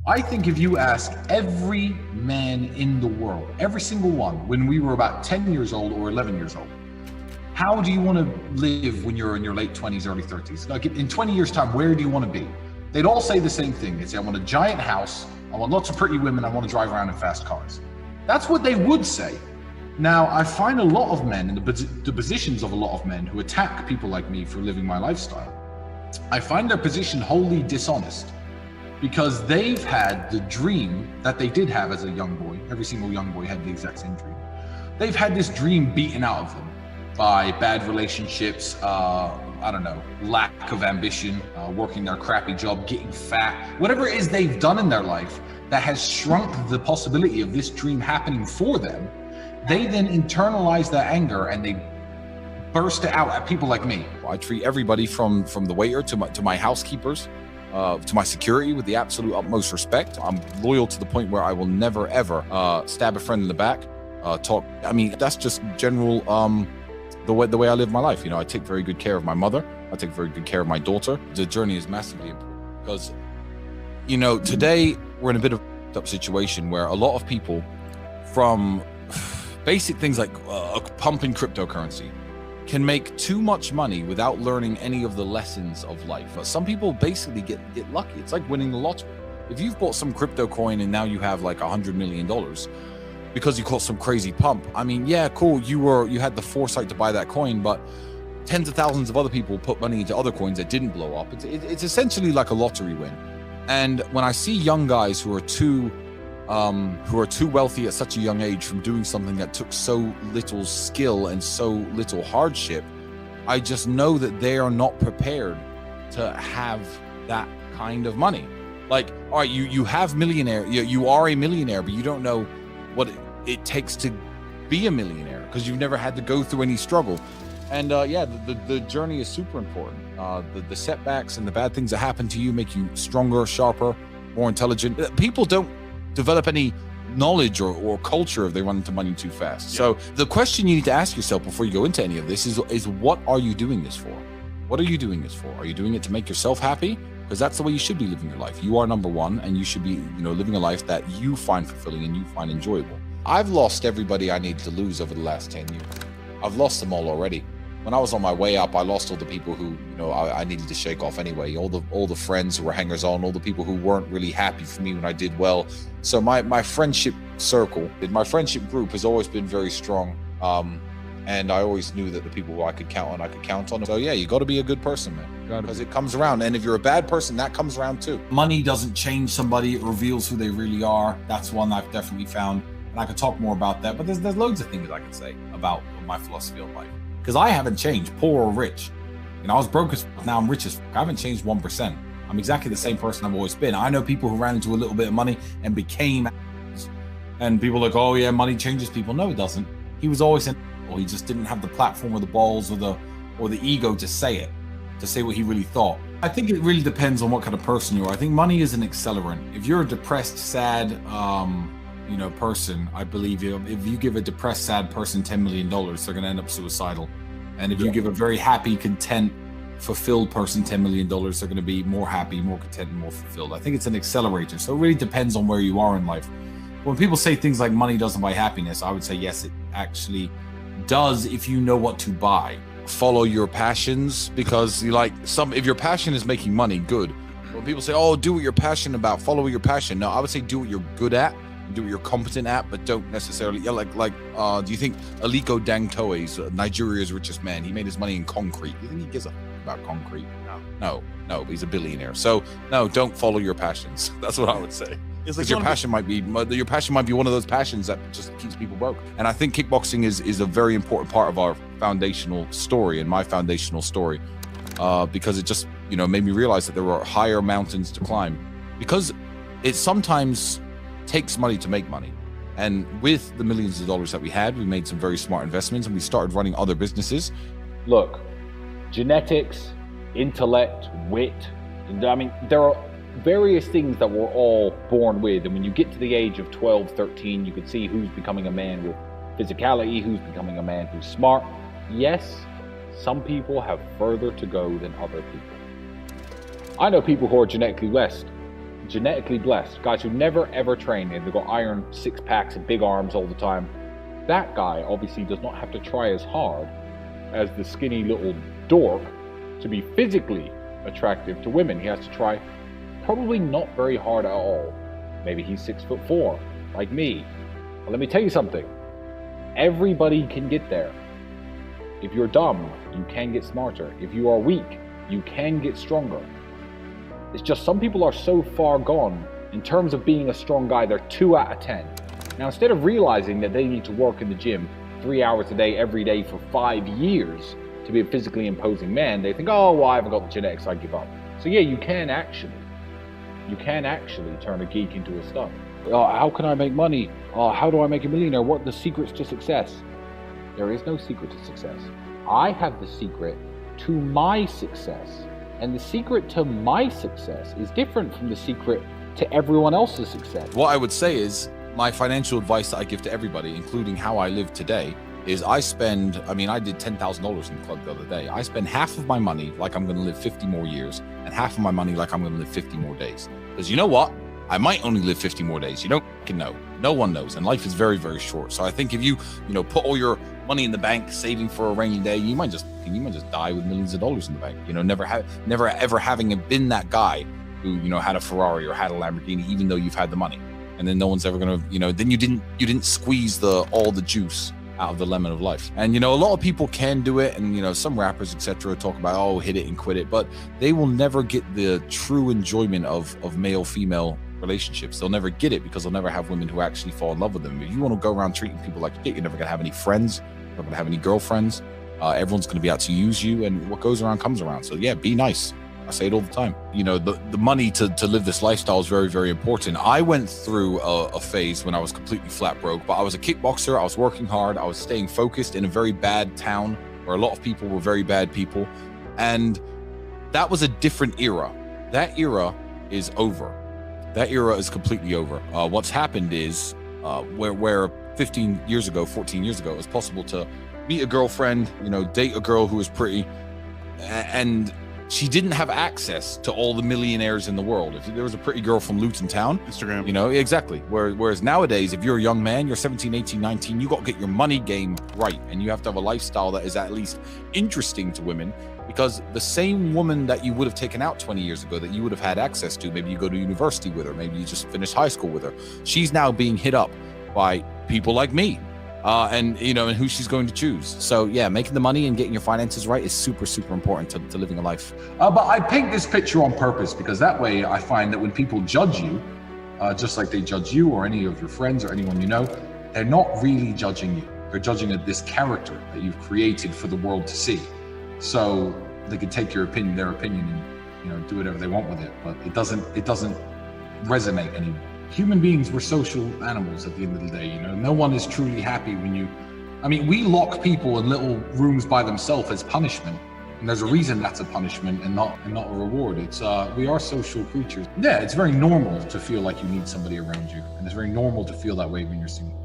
I think if you ask every man in the world, every single one, when we were about 10 years old or 11 years old, how do you want to live when you're in your late 20s, early 30s? Like in 20 years time, where do you want to be? They'd all say the same thing. They'd say, I want a giant house. I want lots of pretty women. I want to drive around in fast cars. That's what they would say. Now, I find a lot of men in the positions of a lot of men who attack people like me for living my lifestyle. I find their position wholly dishonest because they've had the dream that they did have as a young boy. Every single young boy had the exact same dream. They've had this dream beaten out of them by bad relationships, I don't know, lack of ambition, working their crappy job, getting fat, whatever it is they've done in their life that has shrunk the possibility of this dream happening for them. They then internalize that anger and they burst it out at people like me. I treat everybody from the waiter to my housekeepers, to my security with the absolute utmost respect. I'm loyal to the point where I will never ever stab a friend in the back, talk. I mean, that's just general the way I live my life. You know, I take very good care of my mother. I take very good care of my daughter. The journey is massively important because, you know, today we're in a bit of a up situation where a lot of people, from basic things like pumping cryptocurrency, can make too much money without learning any of the lessons of life. But some people basically get lucky. It's like winning the lottery. If you've bought some crypto coin and now you have like $100 million because you caught some crazy pump, I mean, yeah, cool. You had the foresight to buy that coin, but tens of thousands of other people put money into other coins that didn't blow up. It's essentially like a lottery win. And when I see young guys who are too wealthy at such a young age from doing something that took so little skill and so little hardship, I just know that they are not prepared to have that kind of money. Like, all right, you have millionaire, you are a millionaire, but you don't know what it takes to be a millionaire because you've never had to go through any struggle. And yeah, the journey is super important. The setbacks and the bad things that happen to you make you stronger, sharper, more intelligent. People don't develop any knowledge or culture if they run into money too fast. Yeah. So the question you need to ask yourself before you go into any of this is what are you doing this for? What are you doing this for? Are you doing it to make yourself happy? Because that's the way you should be living your life. You are number one, and you should be, living a life that you find fulfilling and you find enjoyable. I've lost everybody I needed to lose over the last 10 years. I've lost them all already. When I was on my way up, I lost all the people who, I needed to shake off anyway. All the friends who were hangers on, all the people who weren't really happy for me when I did well. So my friendship circle, my friendship group has always been very strong. And I always knew that the people who I could count on. So yeah, you got to be a good person, man, because it comes around. And if you're a bad person, that comes around too. Money doesn't change somebody; it reveals who they really are. That's one I've definitely found, and I could talk more about that. But there's loads of things I can say about my philosophy of life, because I haven't changed, poor or rich. I was broke as fuck, now I'm rich as fuck. I haven't changed 1%. I'm exactly the same person I've always been. I know people who ran into a little bit of money and became, and people are like, oh yeah, money changes people. No, it doesn't. He was always in. Or he just didn't have the platform or the balls or the ego to say what he really thought. I think it really depends on what kind of person you are. I think money is an accelerant. If you're a depressed, sad, person, I believe if you give a depressed, sad person $10 million, they're going to end up suicidal. And if you give a very happy, content, fulfilled person $10 million, they're going to be more happy, more content, and more fulfilled. I think it's an accelerator. So it really depends on where you are in life. When people say things like money doesn't buy happiness, I would say yes, it actually does if you know what to buy. Follow your passions, because if your passion is making money, good. When people say, oh, do what you're passionate about, follow your passion. No, I would say do what you're good at, do what you're competent at, but don't necessarily, do you think Aliko Dangote is Nigeria's richest man? He made his money in concrete. Do you think he gives a about concrete? No, he's a billionaire. So no, don't follow your passions. That's what I would say. Because your passion might be one of those passions that just keeps people broke. And I think kickboxing is a very important part of our foundational story and my foundational story, because it just made me realize that there were higher mountains to climb, because it sometimes takes money to make money. And with the millions of dollars that we had, we made some very smart investments and we started running other businesses. Look, genetics, intellect, wit, there are various things that we're all born with, and when you get to the age of 12, 13, you can see who's becoming a man with physicality, who's becoming a man who's smart. Yes, some people have further to go than other people. I know people who are genetically blessed, genetically blessed, guys who never ever train, and they've got iron six packs and big arms all the time, that guy obviously does not have to try as hard as the skinny little dork to be physically attractive to women. He has to try probably not very hard at all. Maybe he's 6'4", like me. But let me tell you something. Everybody can get there. If you're dumb, you can get smarter. If you are weak, you can get stronger. It's just some people are so far gone in terms of being a strong guy, they're 2 out of 10. Now, instead of realizing that they need to work in the gym 3 hours a day, every day for 5 years to be a physically imposing man, they think, oh, well, I haven't got the genetics, I give up. So yeah, you can actually turn a geek into a stud. How can I make money? How do I make a millionaire? What are the secrets to success? There is no secret to success. I have the secret to my success. And the secret to my success is different from the secret to everyone else's success. What I would say is, my financial advice that I give to everybody, including how I live today, is I did $10,000 in the club the other day. I spend half of my money like I'm going to live 50 more years, and half of my money like I'm going to live 50 more days. Because you know what? I might only live 50 more days. You don't know. No one knows. And life is very, very short. So I think if you put all your money in the bank, saving for a rainy day, you might just die with millions of dollars in the bank. Never ever having been that guy who, had a Ferrari or had a Lamborghini, even though you've had the money. And then no one's ever going to, then you didn't squeeze all the juice out of the lemon of life. And, a lot of people can do it. And, some rappers, etc., talk about, hit it and quit it, but they will never get the true enjoyment of male-female relationships. They'll never get it because they'll never have women who actually fall in love with them. If you want to go around treating people like shit, you're never going to have any friends. You're not going to have any girlfriends. Everyone's going to be out to use you. And what goes around comes around. So yeah, be nice. I say it all the time. The money to live this lifestyle is very, very important. I went through a phase when I was completely flat broke, but I was a kickboxer. I was working hard. I was staying focused in a very bad town where a lot of people were very bad people. And that was a different era. That era is over. That era is completely over. What's happened is where 14 years ago, it was possible to meet a girlfriend, date a girl who was pretty, and she didn't have access to all the millionaires in the world. If there was a pretty girl from Luton Town, Instagram, exactly. Whereas nowadays, if you're a young man, you're 17, 18, 19, you got to get your money game right. And you have to have a lifestyle that is at least interesting to women, because the same woman that you would have taken out 20 years ago that you would have had access to, maybe you go to university with her, maybe you just finished high school with her, she's now being hit up by people like me. And who she's going to choose. So yeah, making the money and getting your finances right is super, super important to living a life. But I paint this picture on purpose because that way I find that when people judge you, just like they judge you or any of your friends or anyone they're not really judging you. They're judging this character that you've created for the world to see. So they can take their opinion, and do whatever they want with it. But it doesn't resonate anymore. Human beings, we're social animals at the end of the day. No one is truly happy we lock people in little rooms by themselves as punishment, and there's a reason that's a punishment and not a reward. It's we are social creatures. Yeah, it's very normal to feel like you need somebody around you, and it's very normal to feel that way when you're single.